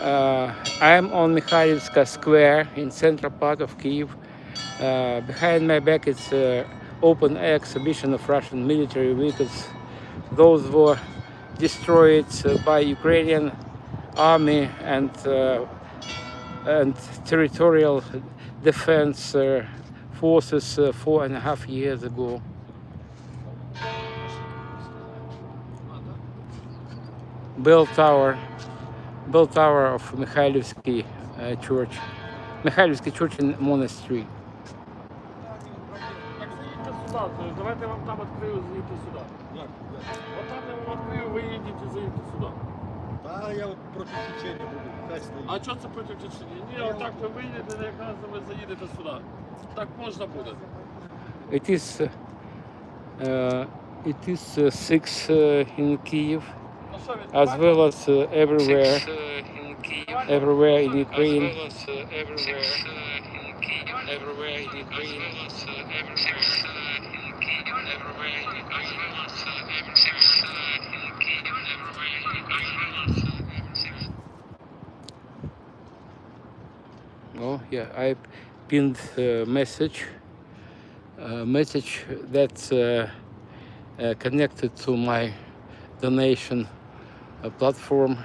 I am on Mikhailivska Square in central part of Kyiv. Behind my back is open air exhibition of Russian military vehicles. Those were destroyed by Ukrainian army and territorial defense forces 4.5 years ago. Bell Tower of Mikhailivsky church. Mikhailivsky church and monastery. Давайте я вам там відкрию, заїдьте сюди. Отам я вам відкрию, ви їдете, заїдьте сюди. Та я проти течення буду, хай стоїть. А що це проти течення? Ні, отак ви виїдете, якраз ви заїдете сюди. Так можна буде. It is 6 in Kyiv, as well as everywhere in Ukraine. Oh yeah, I pinned a message that's connected to my donation platform,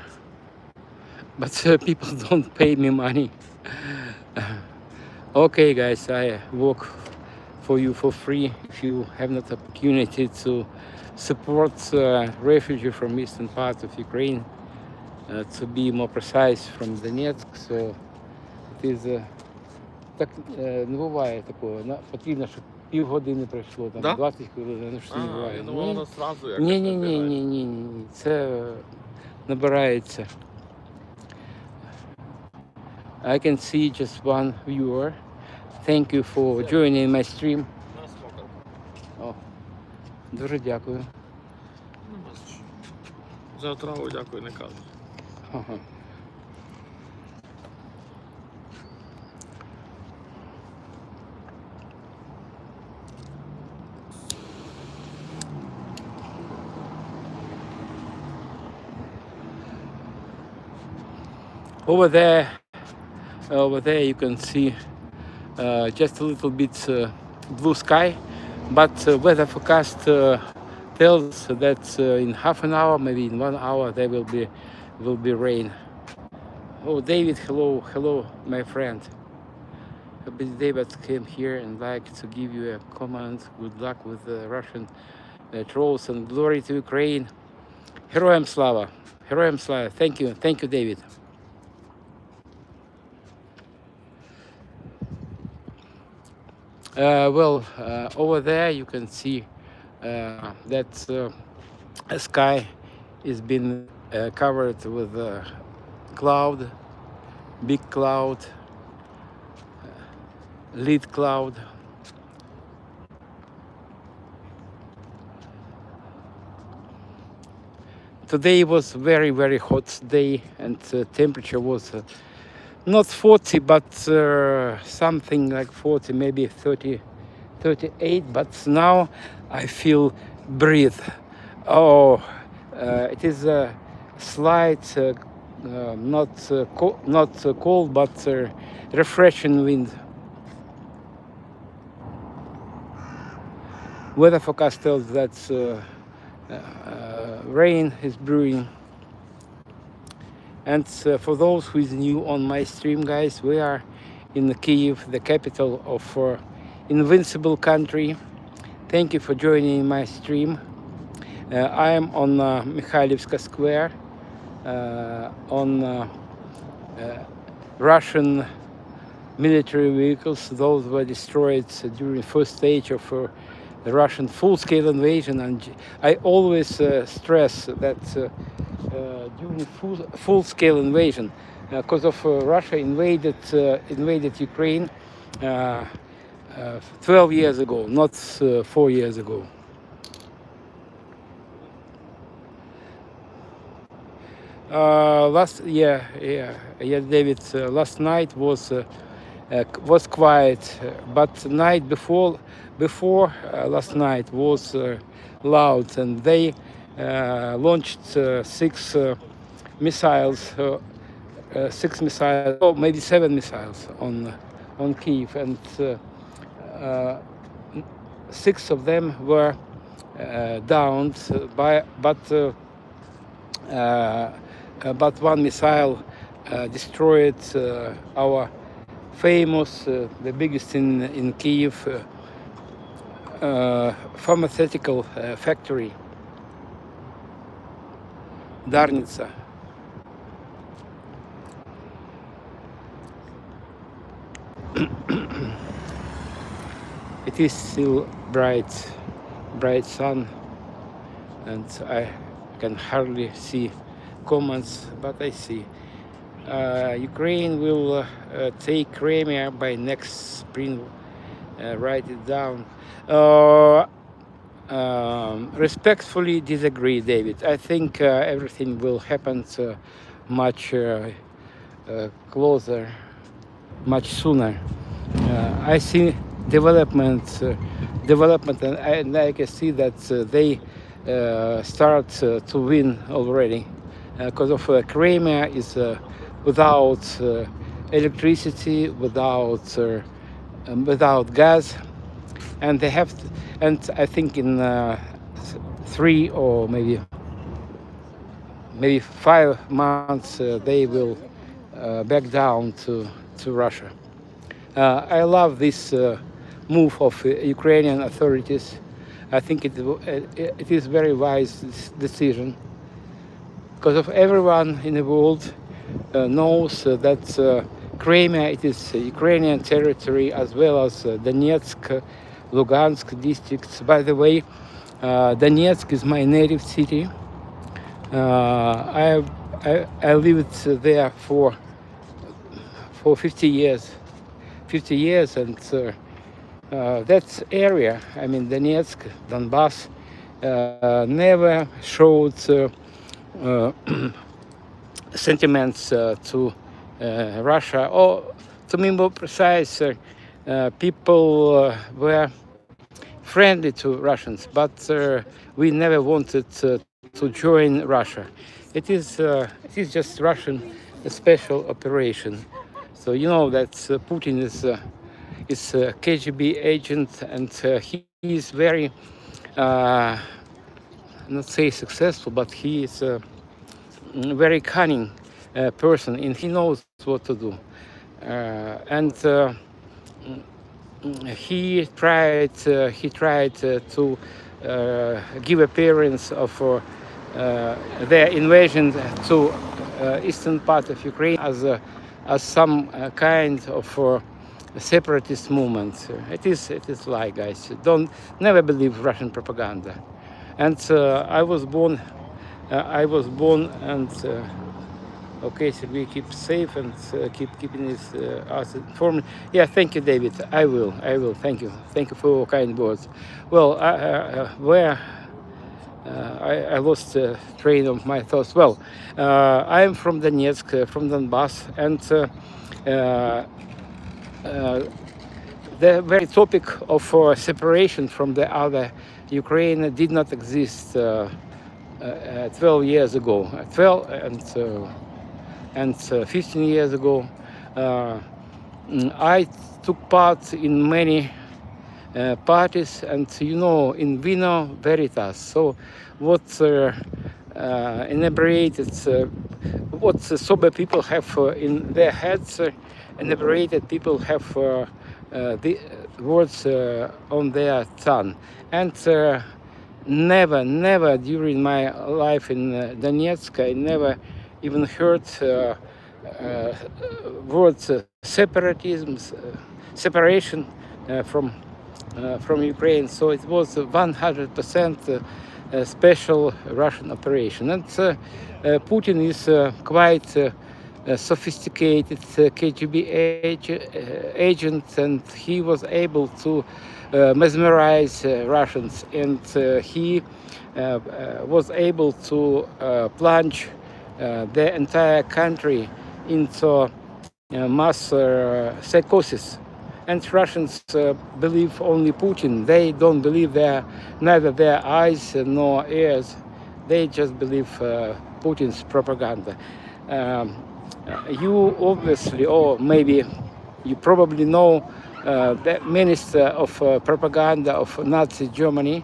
but people don't pay me money. Okay guys, I work for you for free if you have not opportunity to support refugee from eastern part of Ukraine, to be more precise from Donetsk. So it is так не буває такого. Потрібно, щоб півгодини пройшло, там, Да? 20 хвилин, що не буває. Я думав, воно одразу як. Ні. Це набирається. I can see just one viewer. Thank you for joining my stream. О, дуже дякую. За отраву дякую, не кажу. Ага. Over there you can see just a little bit blue sky, but weather forecast tells that in half an hour, maybe in 1 hour, there will be rain. Oh, David, hello, my friend. David came here and like to give you a comment. Good luck with the Russian trolls and glory to Ukraine. Героям слава! Героям слава! Thank you, David. Over there you can see that sky is been covered with cloud, big cloud, lead cloud. Today was very hot day, and temperature was not 40, but something like 40, maybe 30, 38. But now I feel breathe. Oh, it is a slight, not cold, but refreshing wind. Weather forecast tells that rain is brewing. And for those who is new on my stream, guys, we are in Kyiv, the capital of invincible country. Thank you for joining my stream. I am on Mikhailivska Square, on Russian military vehicles. Those were destroyed during the first stage of the Russian full-scale invasion. And I always stress that during full-scale invasion, because of Russia invaded Ukraine 12 years ago, not 4 years ago. David. Last night was quiet, but night before last night was loud, and they launched 6 missiles 6 missiles, or maybe 7 missiles on Kyiv, and 6 of them were downed, but one missile destroyed our famous, the biggest in Kyiv, pharmaceutical factory, Darnica. It is still bright sun, and I can hardly see comments, but I see. Ukraine will take Crimea by next spring. Write it down. Respectfully disagree, David. I think everything will happen much closer, much sooner. I see development, and I can see that they start to win already, because of Crimea is without electricity, without gas, and they have to, and I think in 3 or maybe 5 months they will back down to Russia. I love this move of Ukrainian authorities. I think it is very wise decision, because of everyone in the world knows that Crimea, it is Ukrainian territory, as well as Donetsk, Lugansk districts. By the way, Donetsk is my native city. I lived there for 50 years. 50 years, and that area, I mean Donetsk, Donbass, never showed sentiments to Russia, or to be more precise, people were friendly to Russians, but we never wanted to join Russia. It is just Russian special operation. So you know that Putin is a KGB agent, and he is very, not say successful, but he is a very cunning person, and he knows what to do. And he tried to give appearance of their invasion to eastern part of Ukraine as some kind of separatist movement. It is lie, guys. Never believe Russian propaganda. And I was born, and okay, so we keep safe and keeping us informed. Yeah, thank you, David. I will. Thank you for your kind words. Well, I lost the train of my thoughts. Well, I am from Donetsk, from Donbass, and the very topic of separation from the other Ukraine did not exist 12 years ago. 12 and 15 years ago. I took part in many parties, and in vino veritas. So what inebriated, what sober people have in their heads, inebriated people have the words on their tongue. And never during my life in Donetsk, I never even heard words separatism, separation from Ukraine. So it was 100% special Russian operation. And Putin is quite sophisticated KGB agent, and he was able to mesmerize Russians, and he was able to plunge the entire country into mass psychosis. And Russians believe only Putin. They don't believe neither their eyes nor ears. They just believe Putin's propaganda. You obviously, or maybe you probably know the Minister of Propaganda of Nazi Germany,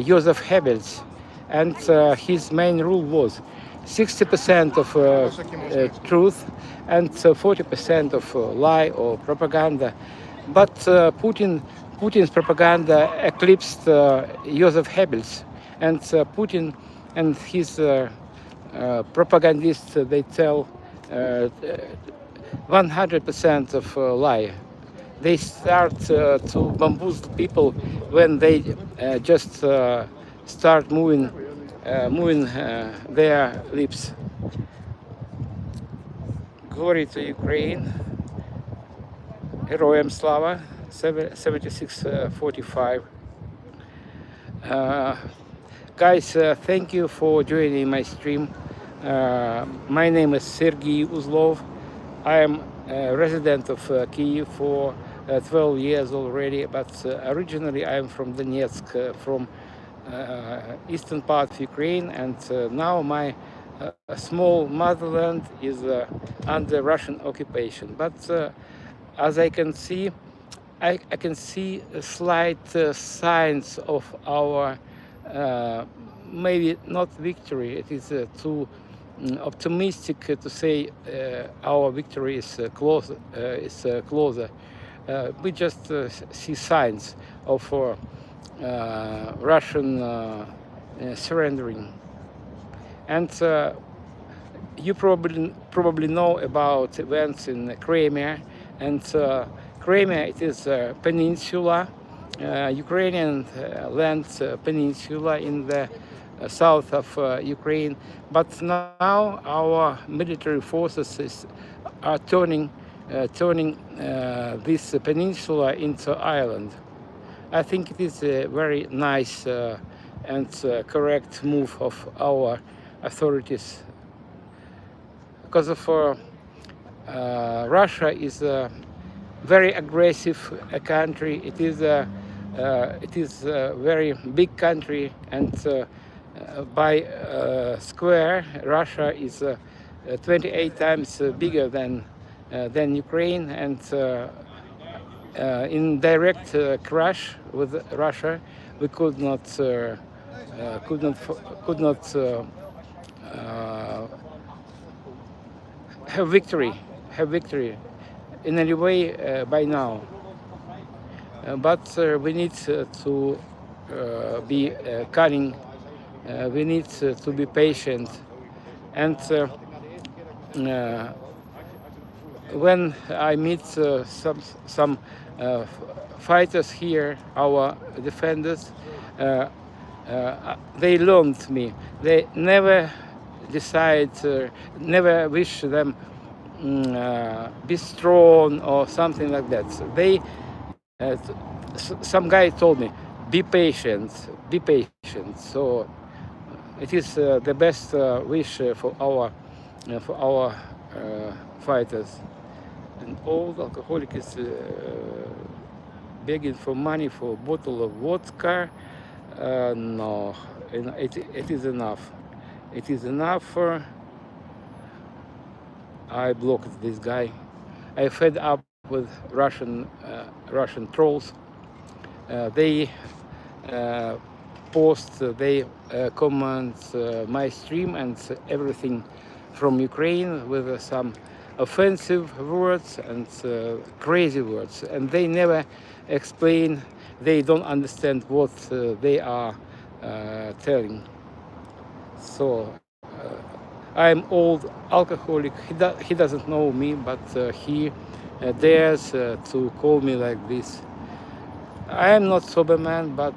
Joseph Goebbels, and his main rule was 60% of truth and 40% of lie or propaganda. But Putin's propaganda eclipsed Joseph Goebbels, and Putin and his propagandists, they tell 100% of lie. They start to bamboozle people when they just start moving their lips. Glory to Ukraine. Героям слава. 7645. Guys, thank you for joining my stream. My name is Sergey Uzlov. I am a resident of Kyiv for 12 years already, but originally I am from Donetsk, from eastern part of Ukraine, and now my small motherland is under Russian occupation. But as I can see, I can see slight signs of our maybe not victory. It is too optimistic to say our victory is closer. We just see signs of Russian surrendering, and you probably know about events in Crimea, and Crimea, it is a peninsula, Ukrainian land peninsula in the south of Ukraine. But now our military forces are turning this peninsula into island. I think it is a very nice and correct move of our authorities, because of Russia is a very aggressive country. It is a very big country, and by square, Russia is 28 times bigger than Ukraine, and in direct crash with Russia, we could not have victory in any way by now. But we need to be cunning. We need to be patient, and when I meet some fighters here, our defenders, they learned me. They never decide, never wish them be strong or something like that. They, some guy told me, be patient, be patient. So it is the best wish for our fighters. An old alcoholic is begging for money for a bottle of vodka. No, it is enough. It is enough. I blocked this guy. I fed up with Russian trolls. They post, they comment my stream and everything from Ukraine with some offensive words and crazy words, and they never explain. They don't understand what they are telling. So I'm old alcoholic. He doesn't know me, but he dares to call me like this. I am not sober man, but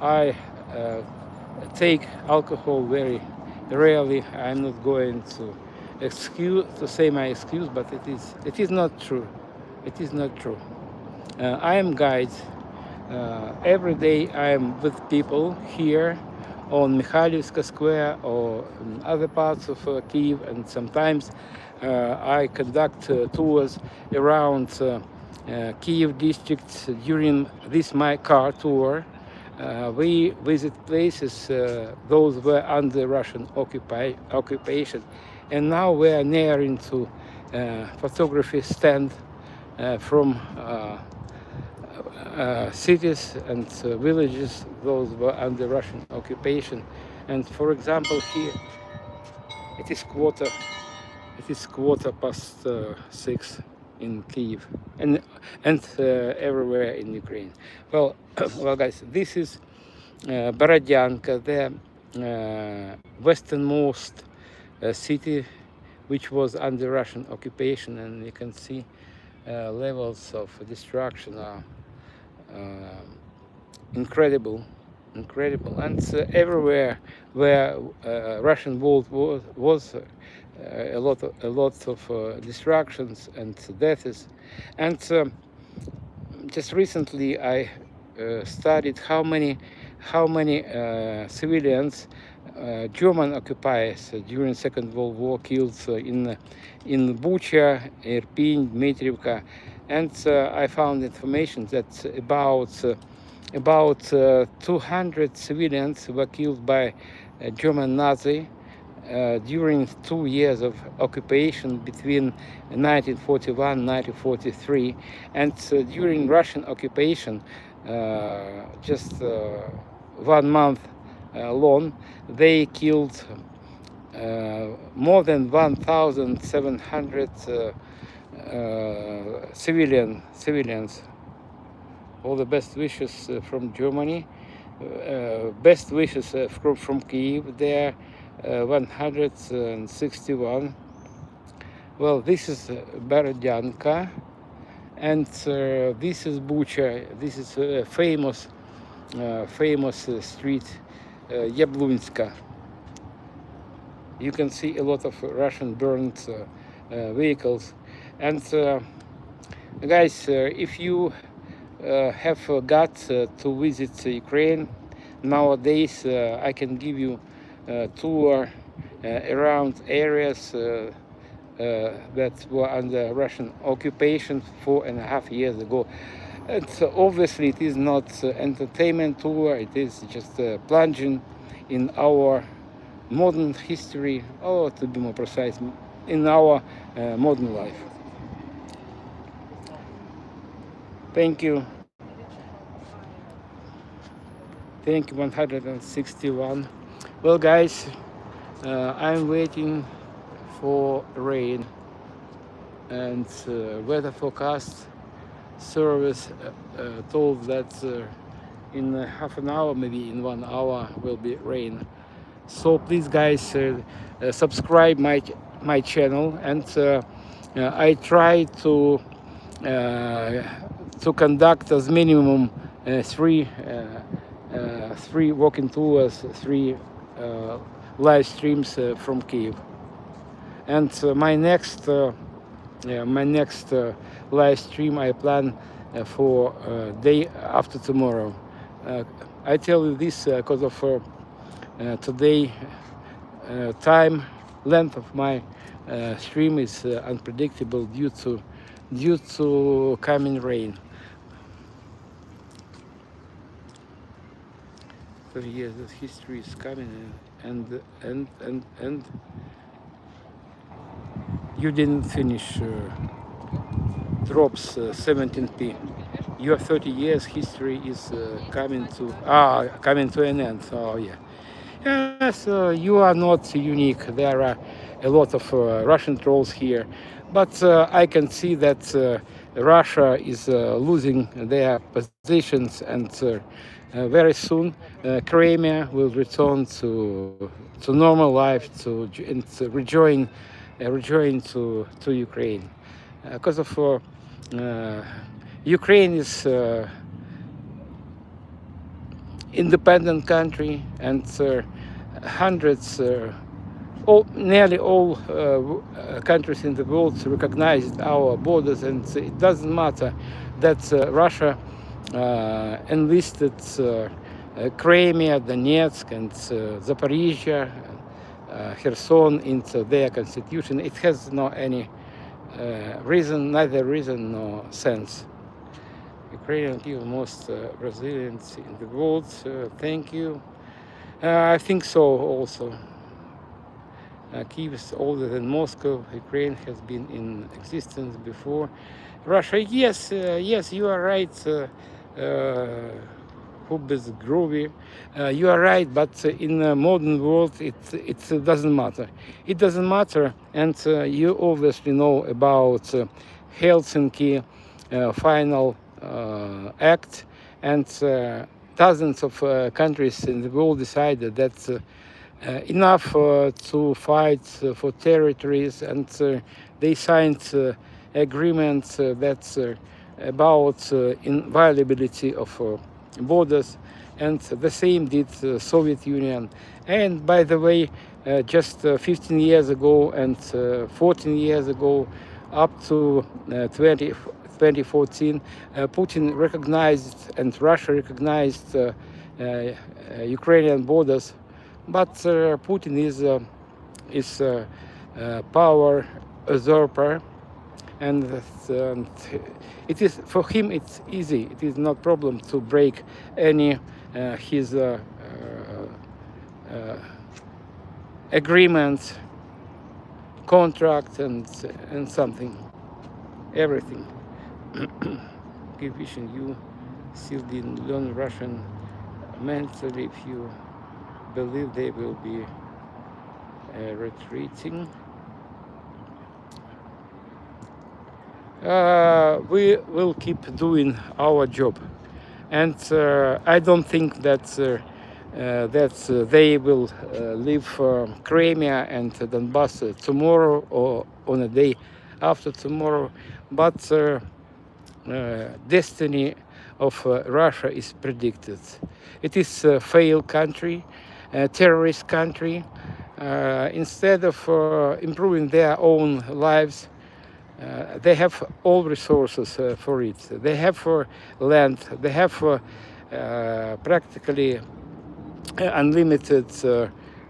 I take alcohol very rarely. I'm not going to say my excuse, but it is not true. It is not true. I am guide. Every day I am with people here on Mikhailivska Square or in other parts of Kyiv, and sometimes I conduct tours around Kyiv district. During this my car tour, we visit places those were under Russian occupation, And now we are nearing to photography stand from cities and villages, those were under Russian occupation. And for example, here it is quarter past 6 in Kyiv and everywhere in Ukraine. Well, well, guys, this is Borodyanka, the westernmost city which was under Russian occupation, and you can see levels of destruction are incredible, and everywhere where Russian world was a lot of destructions and deaths. And just recently I studied how many civilians German occupiers during Second World War killed in Bucha, Irpin, Dmitrievka, and I found information that about 200 civilians were killed by German Nazi during 2 years of occupation between 1941 and 1943, and during Russian occupation, just 1 month long, they killed more than 1,700 civilians. All the best wishes from Germany, best wishes from Kyiv. There 161. Well, this is Borodyanka, and this is Bucha. This is a famous street, Yablunska. You can see a lot of Russian burned vehicles. And guys, if you have got to visit Ukraine nowadays, I can give you a tour around areas that were under Russian occupation 4.5 years ago. And obviously it is not entertainment tour, it is just plunging in our modern history, or to be more precise, in our modern life. Thank you. Thank you, 161. Well, guys, I'm waiting for rain, and weather forecast service told that in half an hour, maybe in 1 hour, will be rain. So please, guys, subscribe my channel, and I try to conduct as minimum three walking tours, 3 live streams from Kyiv. And my next live stream I plan for day after tomorrow. I tell you this because of today time length of my stream is unpredictable due to coming rain. 30 years of history is coming, and you didn't finish. Drops 17p. Your 30 years history is coming to an end. So yeah. Yes, you are not unique. There are a lot of Russian trolls here, but I can see that Russia is losing their positions, and very soon Crimea will return to normal life, and rejoin to Ukraine, because of Ukraine is independent country, and hundreds, nearly all countries in the world recognized our borders, and it doesn't matter that Russia enlisted Crimea, Donetsk, and Zaporizhia, Kherson into their constitution. It has no any neither reason nor sense. Ukrainian people most resilient in the world. Thank you. I think so also. Kyiv is older than Moscow. Ukraine has been in existence before Russia. Yes, yes, you are right. Hope is groovy. You are right, but in the modern world, it doesn't matter. It doesn't matter, and you obviously know about Helsinki final act, and dozens of countries in the world decided that enough to fight for territories, and they signed agreements that's about inviolability of borders, and the same did Soviet Union. And by the way, just 15 years ago and 14 years ago, up to 2014, Putin recognized and Russia recognized Ukrainian borders, but Putin is power usurper, and it is for him. It's easy. It is not problem to break any his agreement, contract, and something, everything. Keep wishing you still didn't learn Russian mentally if you believe they will be retreating. We will keep doing our job, and I don't think that they will leave Crimea and Donbass tomorrow or on a day after tomorrow, but destiny of Russia is predicted. It is a failed country, a terrorist country. Instead of improving their own lives, they have all resources for it. They have land. They have practically unlimited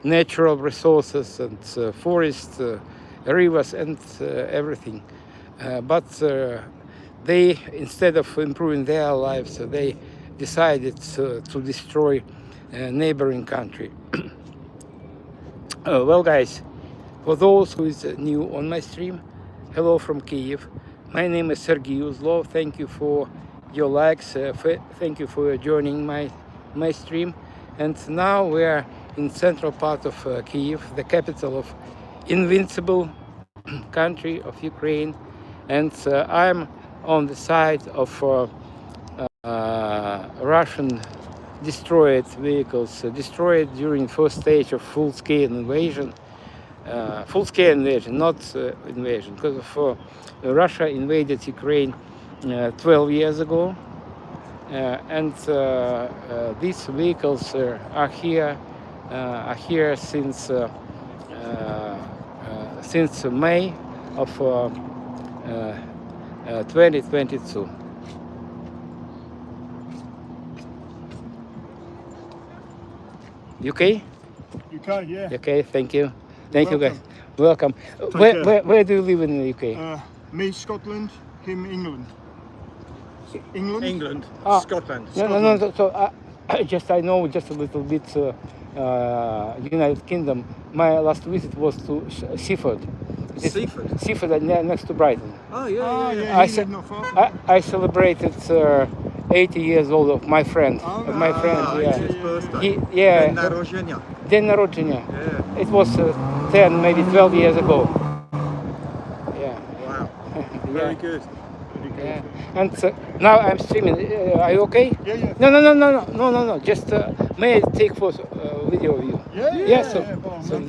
natural resources and forests, rivers, and everything. But they, instead of improving their lives, they decided to destroy a neighboring country. Well, guys, for those who is new on my stream, hello from Kyiv. My name is Sergey Uzlov. Thank you for your likes. Thank you for joining my stream. And now we are in central part of Kyiv, the capital of invincible country of Ukraine. And I'm on the side of Russian destroyed vehicles, destroyed during first stage of full-scale invasion. Full-scale invasion, not invasion, because of Russia invaded Ukraine 12 years ago, and these vehicles are here since May of 2022. UK? UK, yeah. Okay, thank you. Thank you, guys. Welcome. Welcome. Where do you live in the UK? Me, Scotland, him, England. England? England, Ah. Scotland. No. So I know just a little bit United Kingdom. My last visit was to Seaford. Seaford? Seaford, next to Brighton. Oh yeah, Oh, yeah, yeah, I he said- lived not far from I celebrated 80 years old of my friend. Oh, My right. friend, Ah, yeah. it's his birthday. Yeah. День народження. День народження. Yeah. It was 10, maybe 12 years ago. Yeah. Wow. Yeah. Very good. Very good. Yeah. And now I'm streaming. Are you okay? Yeah. No. Just may I take first video of you? Yeah, So, go on, so man.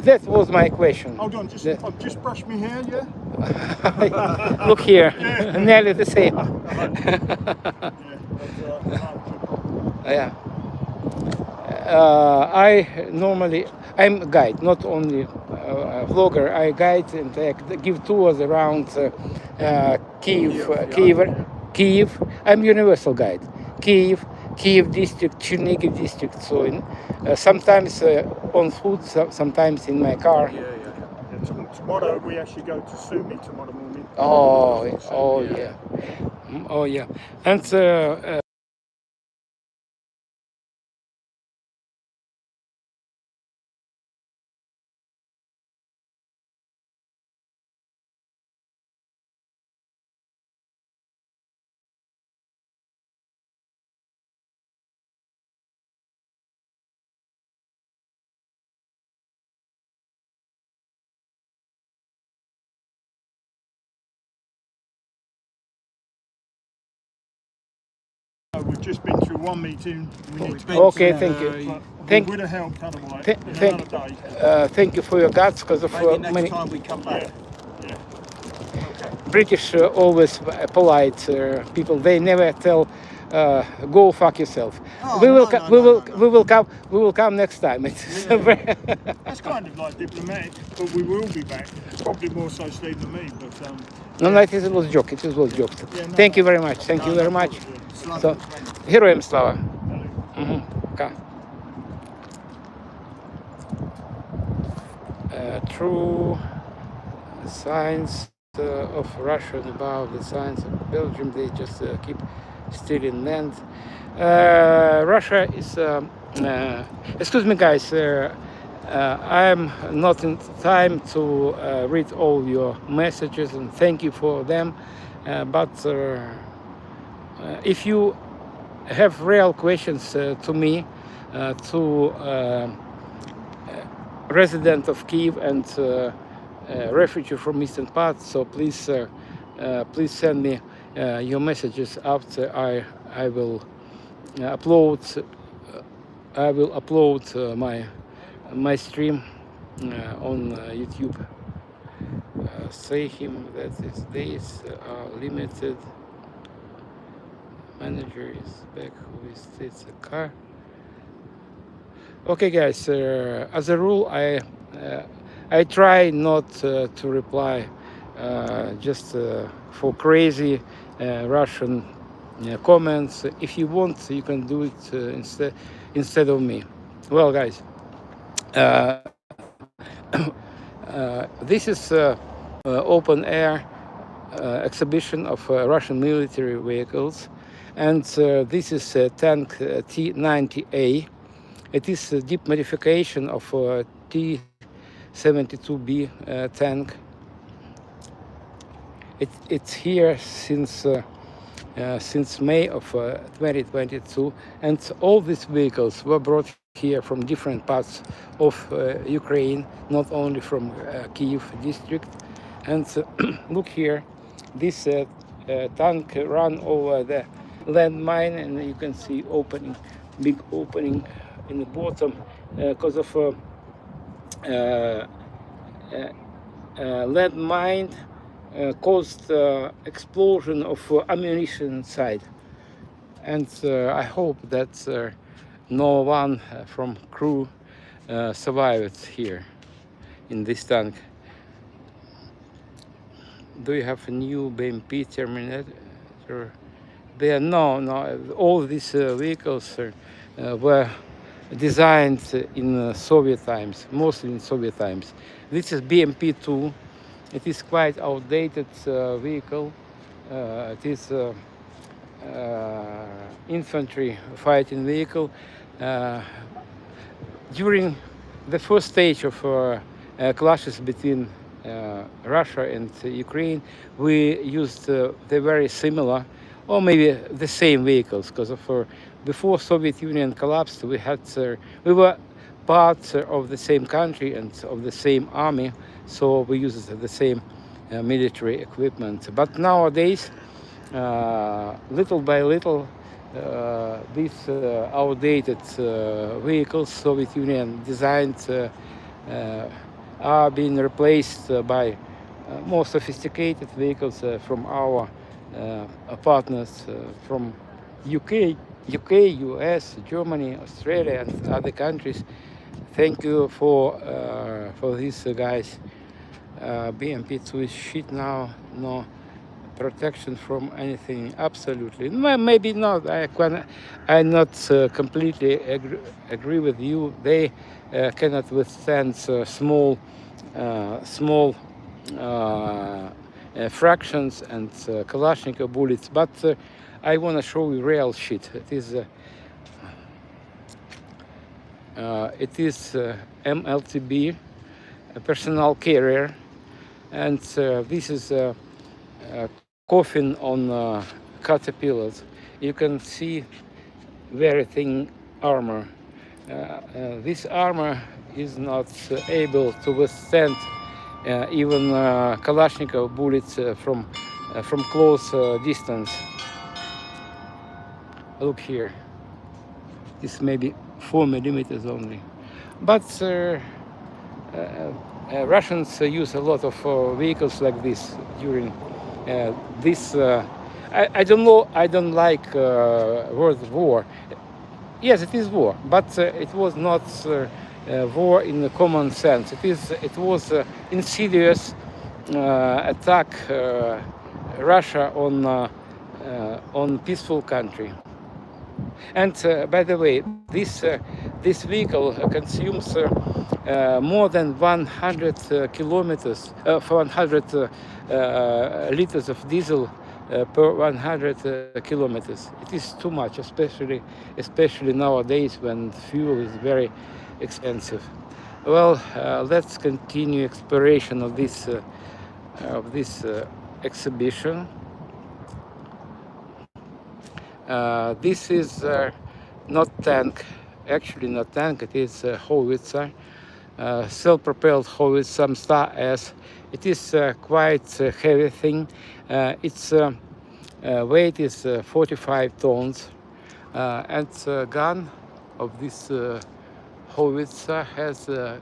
that was my question. Hold on, I've just brushed my hair, yeah? Look here, nearly the same. Yeah, that's Yeah. I'm a guide, not only a vlogger. I guide and I give tours around Kyiv. I'm universal guide. Kyiv district, Chernihiv district. So sometimes on foot, sometimes in my car. Yeah. Tomorrow we actually go to Sumy tomorrow morning. Oh yeah. And just been through one meeting. We need to Okay, thank you. but Thank- we would have helped otherwise Th- in thank- another day. Thank you for your guts, because of Maybe next many time we come back. Yeah. British always polite people. They never tell, "Go fuck yourself." Oh, we will, no, co- no, we no, will, no, no. we will come. We will come next time. It's very- That's kind of like diplomatic, but we will be back. Probably more so Steve than me, but No, no, it was a joke. It was a joke. Yeah, no, Thank you no. very much. Thank you very much. Slava So, Ukraini. героям слава. Пока. True signs of Russia and about the signs of Belgium, they just keep stealing land. Russia is, excuse me guys, I'm not in time to read all your messages, and thank you for them, but if you have real questions to me, to resident of Kyiv and refugee from eastern part, so please please send me your messages after I will upload my stream on YouTube. Say him that his days are limited. Manager is back who visits a car. Okay, guys. As a rule, I try not to reply just for crazy Russian comments. If you want, you can do it instead of me. Well, guys, this is open air exhibition of Russian military vehicles, and this is tank T-90A. It is a deep modification of T-72B tank. It's here since May of 2022, and all these vehicles were brought here from different parts of Ukraine, not only from Kyiv district. And look here, this tank ran over the landmine, and you can see big opening in the bottom because of landmine caused explosion of ammunition inside. And I hope that no one from crew survived here in this tank. Do you have a new BMP Terminator? There, no. All these vehicles were designed in Soviet times, mostly in Soviet times. This is BMP-2. It is quite outdated vehicle. It is infantry fighting vehicle. During the first stage of clashes between Russia and Ukraine, we used the very similar, or maybe the same vehicles, because of before Soviet Union collapsed, we were part of the same country and of the same army, so we used the same military equipment. But nowadays, little by little, these outdated vehicles, Soviet Union designed, are being replaced by more sophisticated vehicles from our partners from UK, US, Germany, Australia, and other countries. Thank you for this, guys. BMP-2 is shit now. No protection from anything. Absolutely, maybe not. I not completely agree with you. They cannot withstand small fractions and Kalashnikov bullets. But I want to show you real shit. It is MLTB, a personal carrier, and this is a coffin on caterpillars. You can see very thin armor. This armor is not able to withstand even Kalashnikov bullets from close distance. Look here. This may be 4 millimeters only. But Russians use a lot of vehicles like this during this. I don't know. I don't like word war. Yes, it is war, but it was not war in the common sense. It was insidious attack Russia on peaceful country. And by the way, this vehicle consumes more than 100 kilometers, 100 liters of diesel per 100 kilometers. It is too much, especially nowadays when fuel is very expensive. Well, let's continue exploration of this exhibition. This is not tank, actually not tank, it is a howitzer, self-propelled howitzer, some star S. It is quite a heavy thing. Its weight is 45 tons, and the gun of this howitzer has a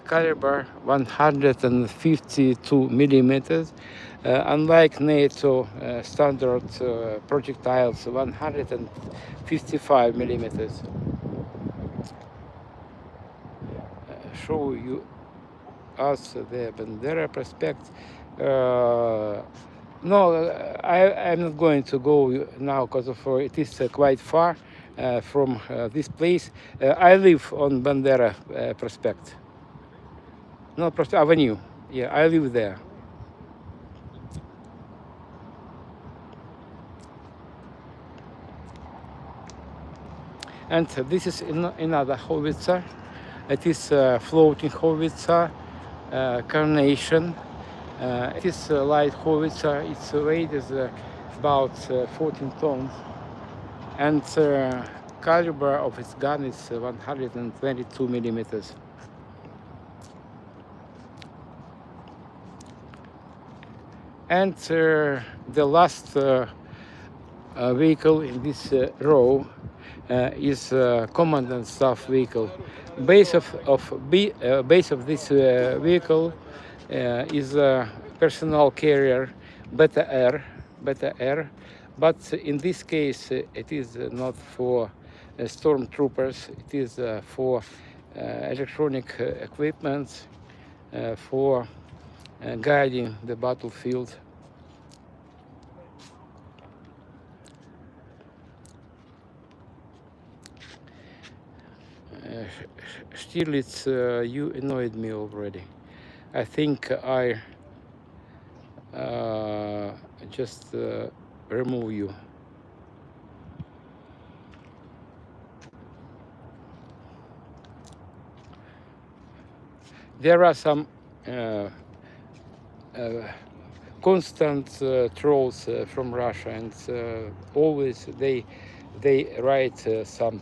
caliber 152 millimeters. Unlike NATO standard projectiles, 155 millimeters. Show you us the Bandera Prospect. No, I'm not going to go now because it is quite far from this place. I live on Bandera Prospect. No, Prospect Avenue. Yeah, I live there. And this is another howitzer. It is a floating howitzer, Carnation. It is a light howitzer. Its weight is about 14 tons. And caliber of its gun is 122 millimeters. And the last vehicle in this row is command and staff vehicle. Base of this vehicle is a personal carrier Beta Air, but in this case it is not for stormtroopers. It is for electronic equipment for guiding the battlefield. Stiglitz, you annoyed me already. I think I just remove you. There are some constant trolls from Russia, and always they write some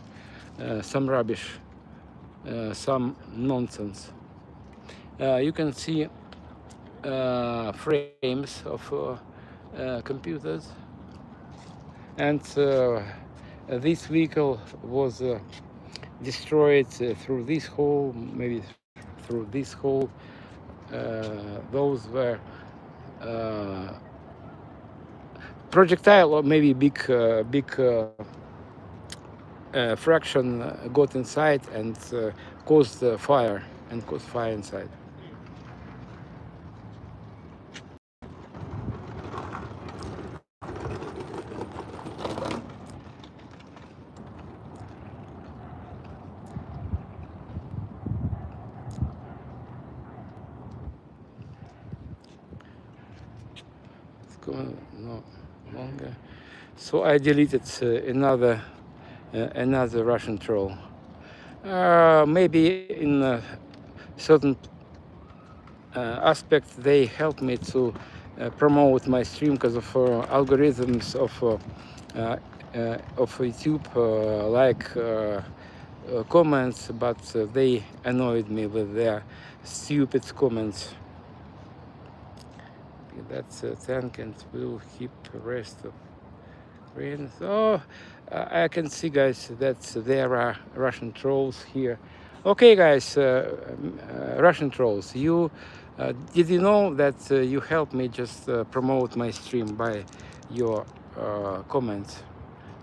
rubbish, some nonsense. You can see frames of computers, and this vehicle was destroyed through this hole, maybe through this hole. Those were projectile, or maybe big fraction got inside and caused fire inside. It's going no longer. So I deleted another Russian troll. Maybe in certain aspect they help me to promote my stream because of algorithms of YouTube, like comments, but they annoyed me with their stupid comments. That's a tank, and we'll keep the rest of Ukraine. So I can see, guys, that there are Russian trolls here. Okay, guys, Russian trolls, you did you know that you helped me just promote my stream by your comments?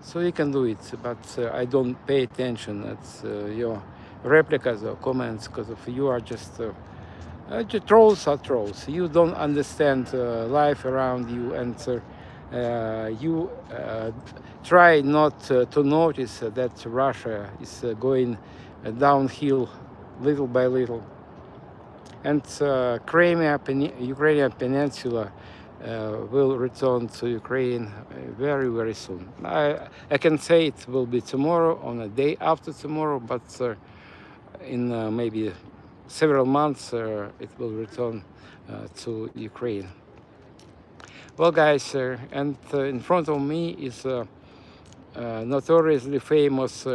So you can do it, but I don't pay attention at your replicas or comments because of you are just trolls are trolls. You don't understand life around you, and you try not to notice that Russia is going downhill little by little. And Crimea, Ukrainian Peninsula will return to Ukraine very, very soon. I can say it will be tomorrow, on a day after tomorrow, but in maybe several months it will return to Ukraine. Well, guys, and in front of me is a notoriously famous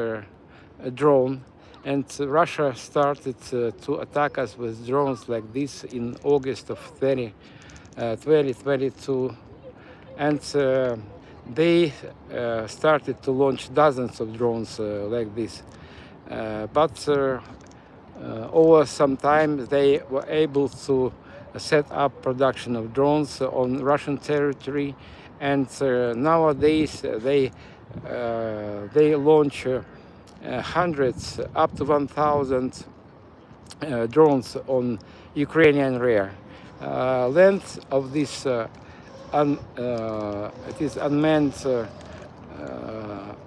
drone, and Russia started to attack us with drones like this in August of 2022, and they started to launch dozens of drones like this, but over some time they were able to set up production of drones on Russian territory, and nowadays they launch hundreds, up to 1,000 drones on Ukrainian area. Length of this it is unmanned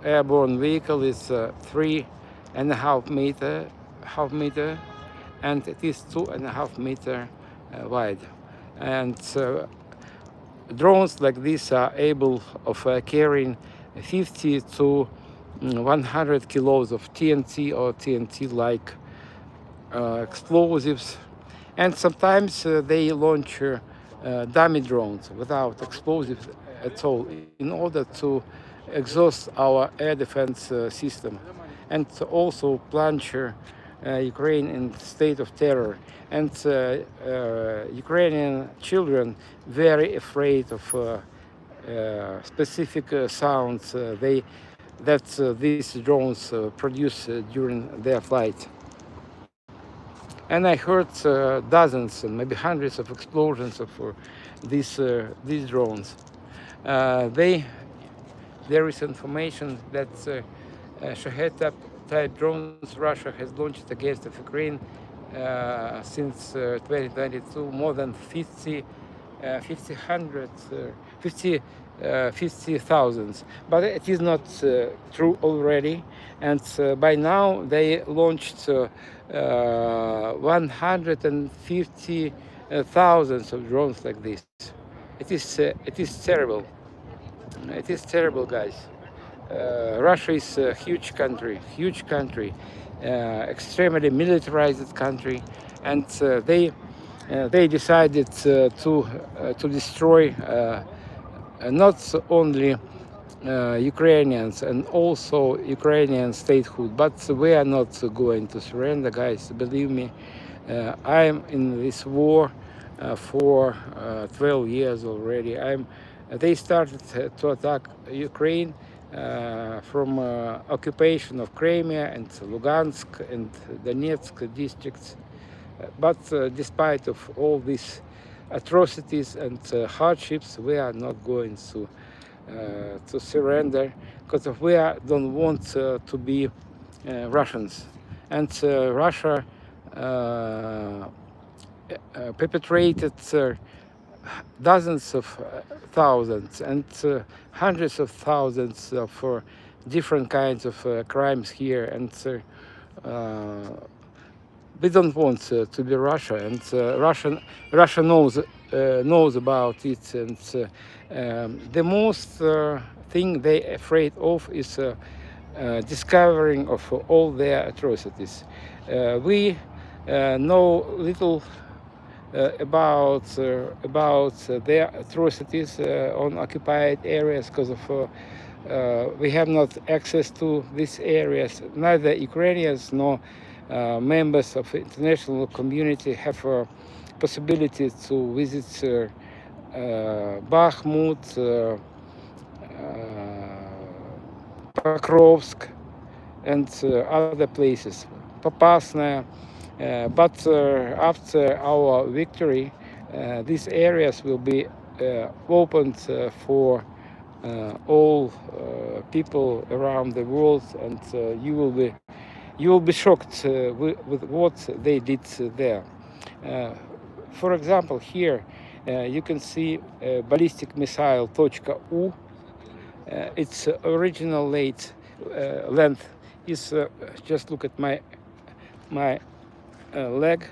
airborne vehicle is 3.5 meter, and it is 2.5 meter wide. And drones like this are able of carrying 50 to 100 kilos of TNT or TNT-like explosives, and sometimes they launch dummy drones without explosives at all in order to exhaust our air defense system, and also plunge Ukraine in state of terror. And Ukrainian children very afraid of specific sounds that these drones produce during their flight. And I heard dozens and maybe hundreds of explosions of these drones. There is information that Shahed-type drones Russia has launched against Ukraine since 2022, more than 50,000. But it is not true already. And by now they launched 150,000 of drones like this. It is terrible. It is terrible, guys. Russia is a huge country, extremely militarized country, and they decided to destroy not only Ukrainians and also Ukrainian statehood, but we are not going to surrender, guys. Believe me, I am in this war for 12 years already. They started to attack Ukraine from occupation of Crimea and Lugansk and Donetsk districts. But despite of all these atrocities and hardships, we are not going to surrender, because we don't want to be Russians. And Russia perpetrated dozens of thousands and hundreds of thousands of different kinds of crimes here, and we don't want to be Russia, and Russia knows about it, and the most thing they're afraid of is discovering of all their atrocities. We know little about their atrocities on occupied areas, because of we have not access to these areas. Neither Ukrainians nor members of the international community have a possibility to visit Bakhmut, Покrovsk, and other places, Popasna. But after our victory, these areas will be opened for all people around the world, and you will be shocked with what they did there. Uh, for example, here you can see ballistic missile .U. Its original length is just look at my leg.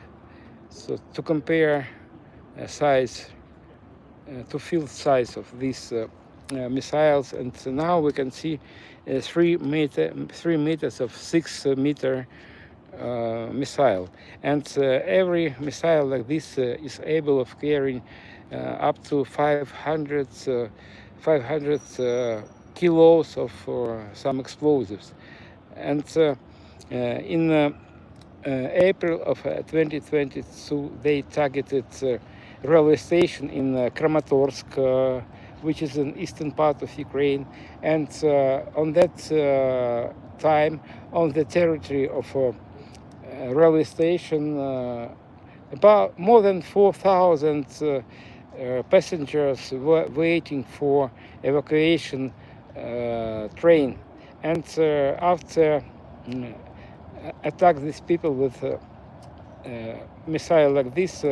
So to compare size to field size of these missiles, and now we can see 3 meters of 6-meter missile, and every missile like this is able of carrying up to 500 kilos of some explosives. And in April of 2022, they targeted railway station in Kramatorsk, which is an eastern part of Ukraine, and on that time, on the territory of railway station, about more than 4,000 passengers were waiting for evacuation train, and after attack these people with missile like this,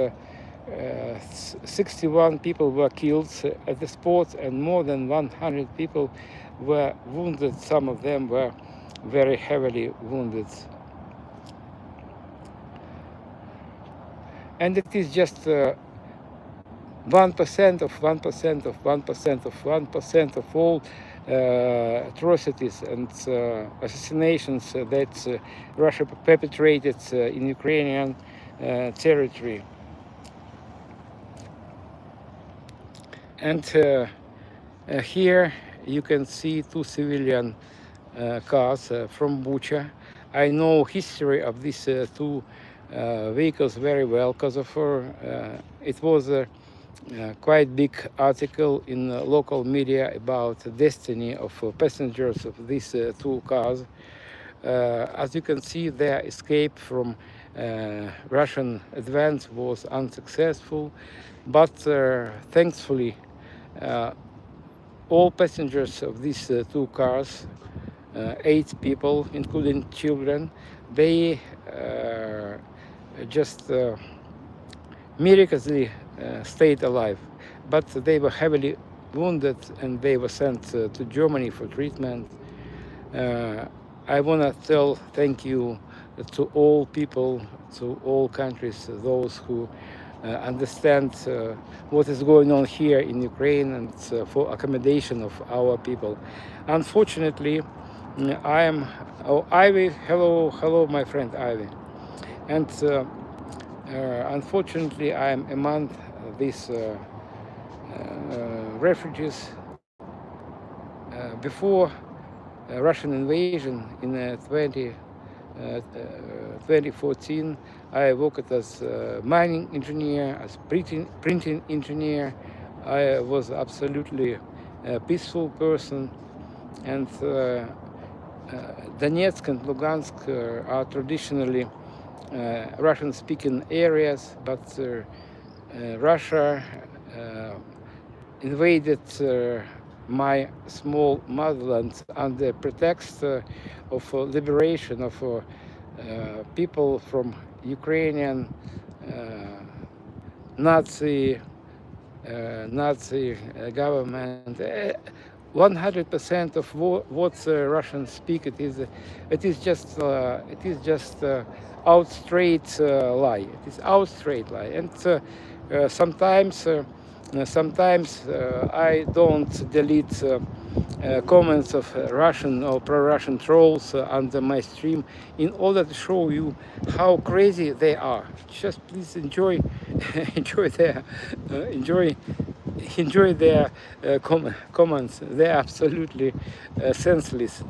61 people were killed at the spot, and more than 100 people were wounded. Some of them were very heavily wounded. And it is just 1% of 1% of 1% of 1% of all atrocities and assassinations that Russia perpetrated in Ukrainian territory. And here you can see 2 civilian cars from Bucha. I know history of these 2 vehicles very well, because of it was a quite big article in local media about the destiny of passengers of these 2 cars. As you can see, their escape from Russian advance was unsuccessful, but thankfully all passengers of these 2 cars, 8 people, including children, they just miraculously stayed alive, but they were heavily wounded and they were sent to Germany for treatment. I want to tell thank you to all people, to all countries, those who understand what is going on here in Ukraine, and for accommodation of our people. Unfortunately, I am Ivy. Hello, my friend Ivy. And unfortunately, I am among these refugees. Before Russian invasion in 2014, I worked as a mining engineer, as printing engineer. I was absolutely a peaceful person, and Donetsk and Lugansk are traditionally Russian-speaking areas, but Russia invaded my small motherland under pretext of liberation of people from Ukrainian Nazi government. 100% of what Russians speak, it is just out straight lie. It is out straight lie, and sometimes I don't delete comments of Russian or pro-Russian trolls under my stream in order to show you how crazy they are. Just please enjoy enjoy their comments. They're absolutely senseless.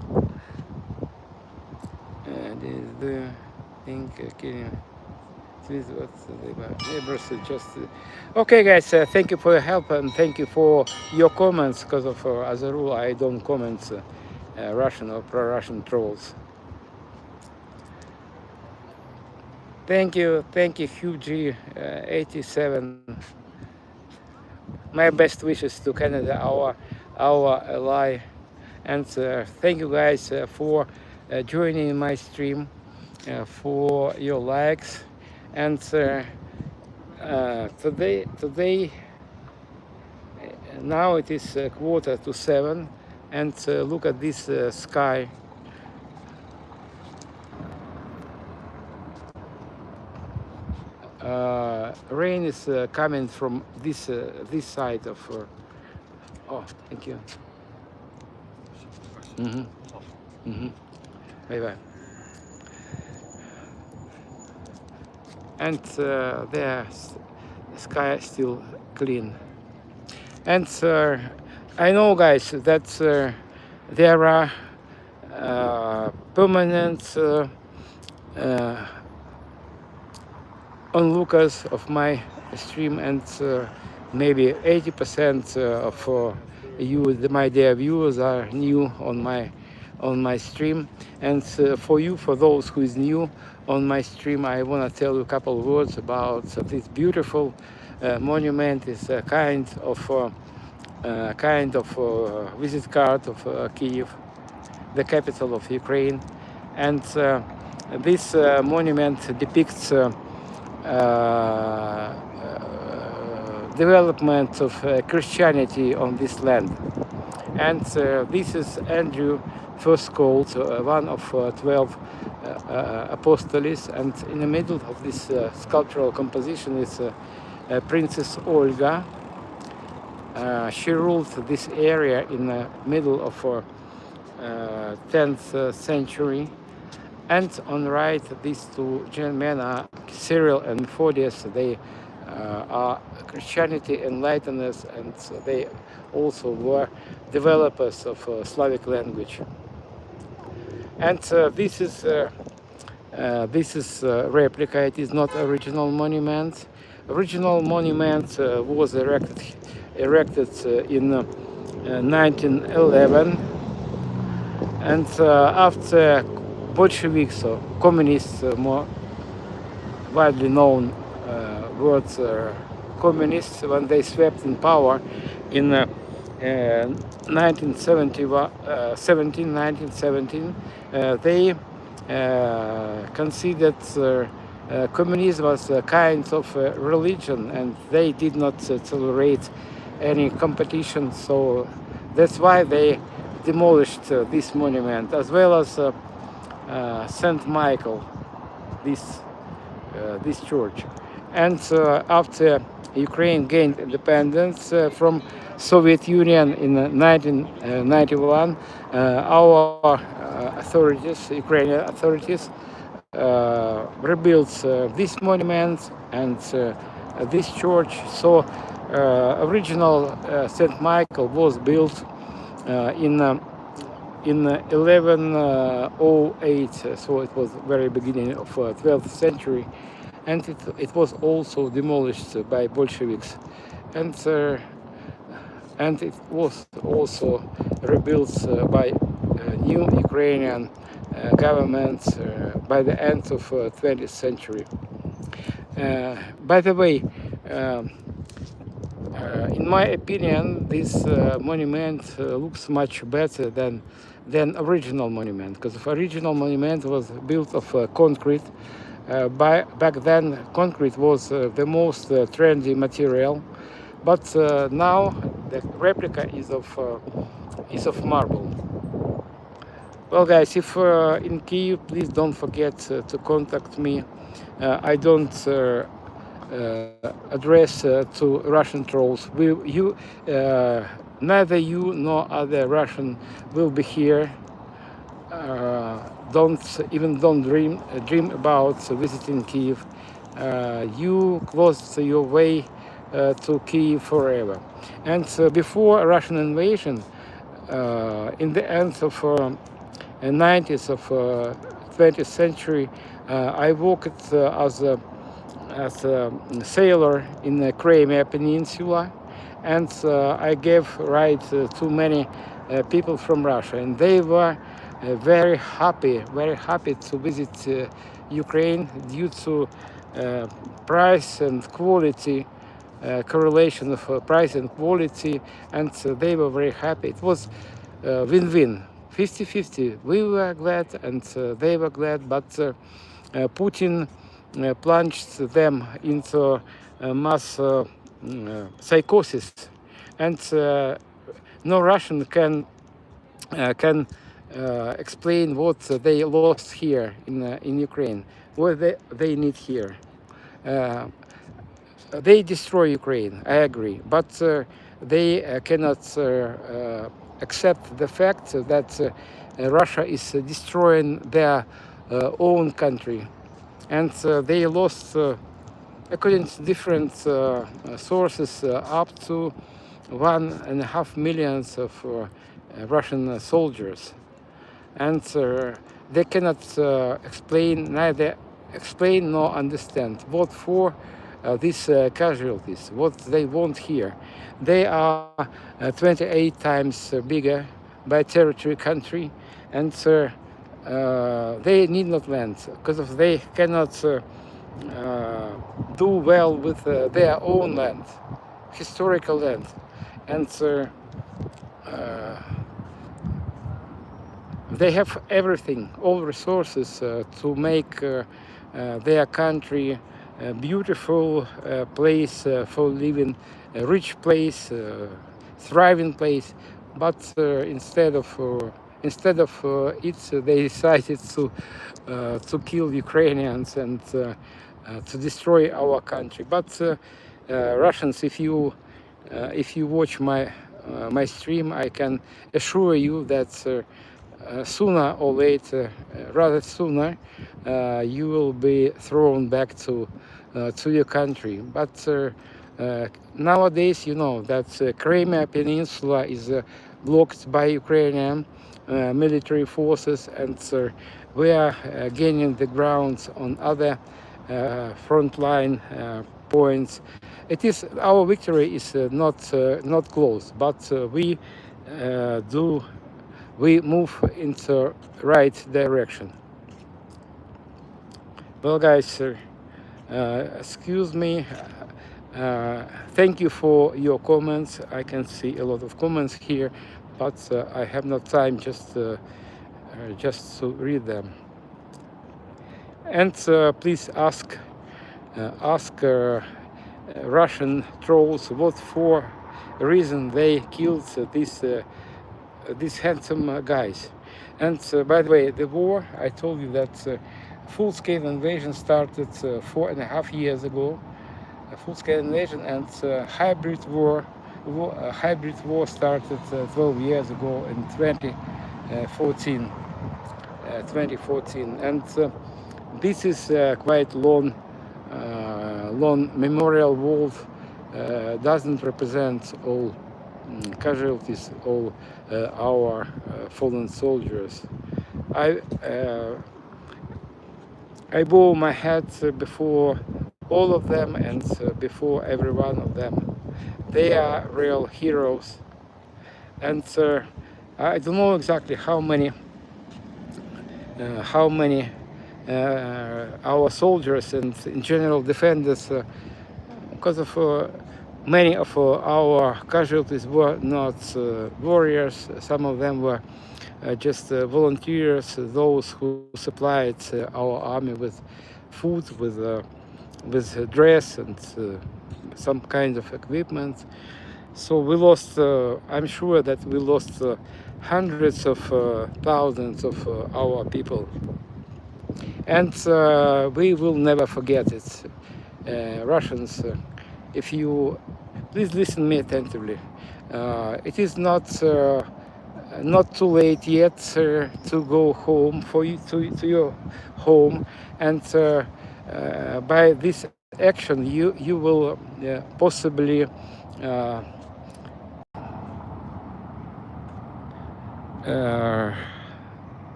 And is the thing okay, guys, thank you for your help and thank you for your comments, because of as a rule I don't comment Russian or pro-Russian trolls. Thank you, Hugh 87. My best wishes to Canada, our ally, and thank you guys for joining my stream, for your likes, and today now it is 6:45, and look at this sky. Rain is coming from this side of. Oh, thank you. Bye bye. And the sky is still clean. And I know, guys, that there are permanent onlookers of my stream, and maybe 80% of you, my dear viewers, are new on my stream. And for those who is new on my stream, I want to tell you a couple of words about this beautiful monument. It's a kind of visit card of Kyiv, the capital of Ukraine. And this monument depicts development of Christianity on this land. And this is Andrew, first called one of 12 apostles, and in the middle of this sculptural composition is Princess Olga. She ruled this area in the middle of 10th century. And on the right, these two gentlemen are Cyril and Methodius. They are Christianity enlighteners, and they also were developers of Slavic language. And this is replica. It is not original monument. Original monument was erected in 1911, and after Bolsheviks, or communists, more widely known word communists, when they swept in power in 1917, they considered communism was a kind of religion, and they did not tolerate any competition. So that's why they demolished this monument, as well as Saint Michael, this church. And after Ukraine gained independence from Soviet Union in 1991, our authorities, Ukrainian authorities, rebuilt this monument and this church. So original Saint Michael was built in 1108, so it was very beginning of 12th century, and it was also demolished by Bolsheviks, and it was also rebuilt by new Ukrainian government by the end of 20th century. By the way, in my opinion, this monument looks much better than original monument, because the original monument was built of concrete. Back then, concrete was the most trendy material, but now the replica is of marble. Well, guys, if in Kyiv, please don't forget to contact me. I don't address to Russian trolls. Neither you nor other Russian will be here. Don't dream about visiting Kyiv. You closed your way to Kyiv forever. And before Russian invasion, in the end of 90s of 20th century, I worked as a sailor in the Crimea Peninsula, and I gave ride to many people from Russia, and they were very happy to visit Ukraine due to price and quality, correlation of price and quality, and they were very happy. It was win-win, 50-50. We were glad and they were glad, but Putin plunged them into mass psychosis, and no Russian can explain what they lost here in Ukraine, what they need here. They destroy Ukraine, I agree, but they cannot accept the fact that Russia is destroying their own country, and they lost, according to different sources, up to 1.5 million of Russian soldiers, and they cannot neither explain nor understand what for these casualties, what they want here. They are 28 times bigger by territory country, and they need not land because of they cannot do well with their own land, historical land, and they have everything, all resources to make their country a beautiful place for living, a rich place, thriving place. But instead of it, they decided to kill Ukrainians and to destroy our country. But Russians, if you watch my stream, I can assure you that sooner or later, rather sooner, you will be thrown back to your country. But nowadays, you know that Crimea Peninsula is blocked by Ukrainian military forces, and we are gaining the ground on other frontline points. It is our victory is not close, but we move into right direction. Well, guys, excuse me. Thank you for your comments. I can see a lot of comments here, but I have no time just to read them. And please ask Russian trolls what for reason they killed these handsome guys. And by the way, the war, I told you that full-scale invasion started 4.5 years ago. A full-scale invasion, and hybrid war started 12 years ago in 2014. And this is quite long memorial wall. Doesn't represent all casualties, all our fallen soldiers. I bow my head before all of them and before every one of them. They are real heroes, and I don't know exactly how many our soldiers and in general defenders, because of many of our casualties were not warriors. Some of them were just volunteers, those who supplied our army with food, with dress and some kind of equipment. So we lost, I'm sure that we lost hundreds of thousands of our people. And we will never forget it. Russians, if you please listen me attentively. It is not too late yet to go home for you to your home, and by this action you will possibly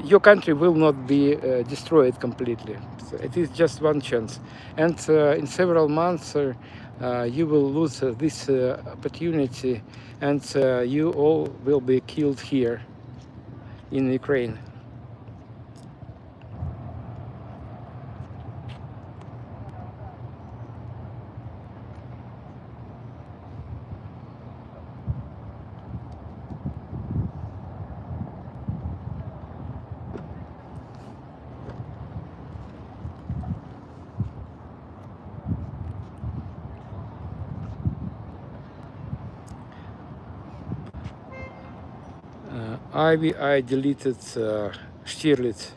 your country will not be destroyed completely. So it is just one chance, and in several months you will lose this opportunity, and you all will be killed here in Ukraine. I deleted Stirlitz.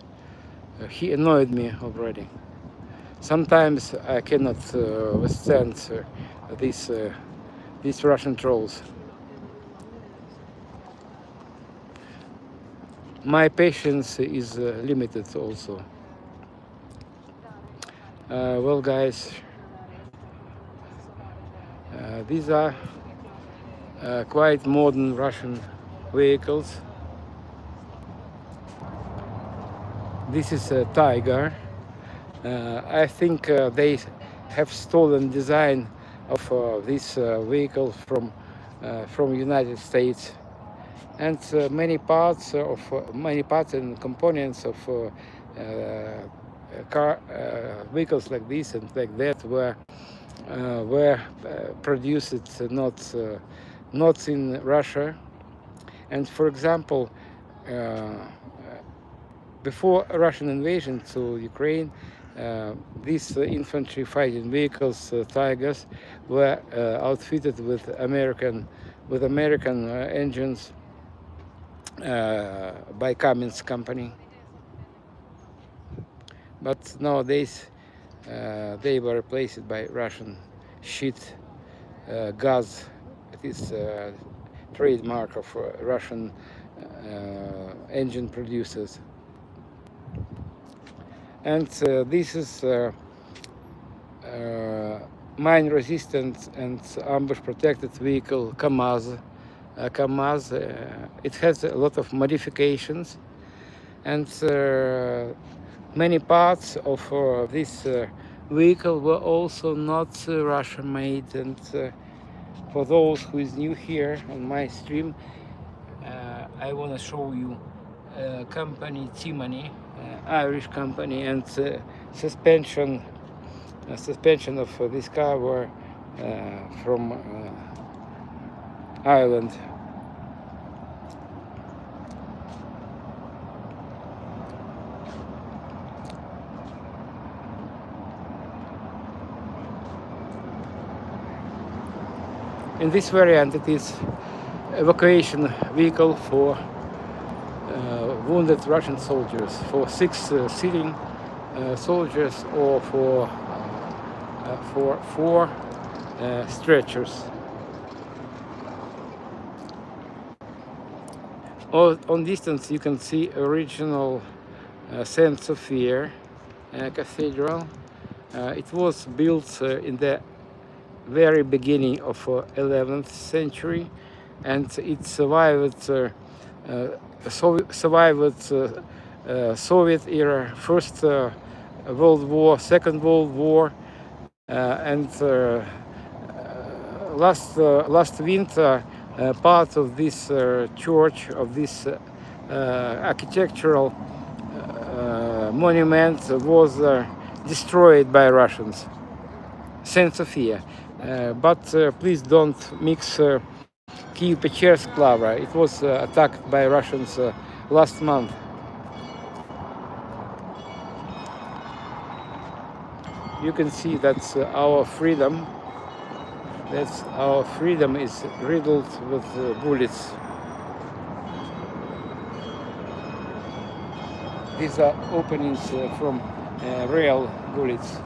He annoyed me already. Sometimes I cannot withstand these Russian trolls. My patience is limited also. Well, guys, these are quite modern Russian vehicles. This is a Tiger. I think they have stolen design of this vehicle from United States, and many parts and components of car vehicles like this and like that were produced not in Russia. And for example, before Russian invasion to Ukraine, these infantry fighting vehicles, Tigers, were outfitted with American engines by Cummins company. But nowadays they were replaced by Russian shit gas. It is trademark of Russian engine producers. And this is mine resistant and ambush protected vehicle Kamaz. It has a lot of modifications, and many parts of this vehicle were also not Russian made. And for those who is new here on my stream, I want to show you company Timony, Irish company, and suspension of this car were from Ireland. In this variant, it is evacuation vehicle for wounded Russian soldiers, for 6 sitting soldiers, or for 4 stretchers. On distance, you can see original Saint Sophia Cathedral. It was built in the very beginning of 11th century, and it survived Soviet era, First World War, Second World War, and last winter part of this church, of this architectural monument, was destroyed by Russians. Saint Sophia. But please don't mix Kyiv-Pechersk Lavra. It was attacked by Russians last month. You can see that's our freedom. Our freedom is riddled with bullets. These are openings from real bullets.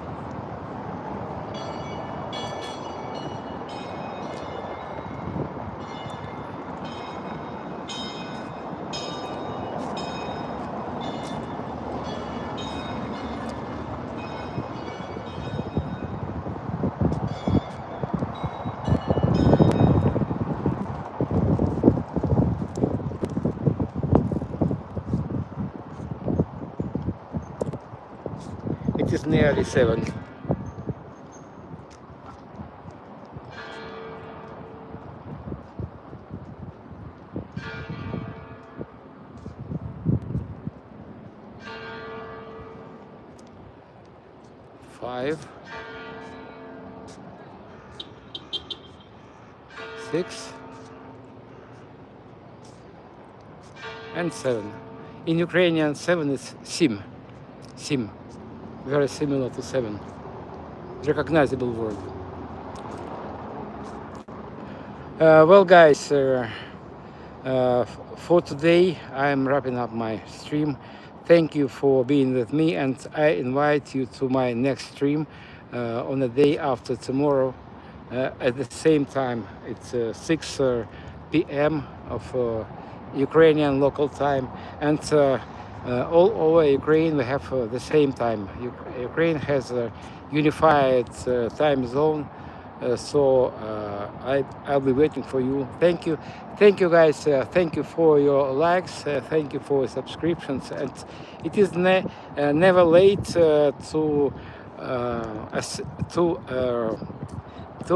It is nearly 7. 5, 6, and 7. In Ukrainian, 7 is sim. Sim. Very similar to 7. Recognizable word. Well, guys, for today, I'm wrapping up my stream. Thank you for being with me, and I invite you to my next stream on the day after tomorrow at the same time. It's 6 p.m. of Ukrainian local time, and all over Ukraine we have the same time. Ukraine has a unified time zone, so I'll be waiting for you. Thank you guys. Thank you for your likes. Thank you for subscriptions, and it is never late to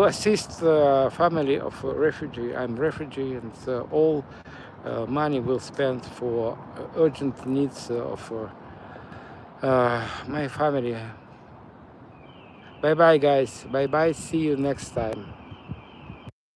assist family of refugee. I'm refugee, and all money will spend for urgent needs of my family. Bye bye, guys. Bye bye. See you next time.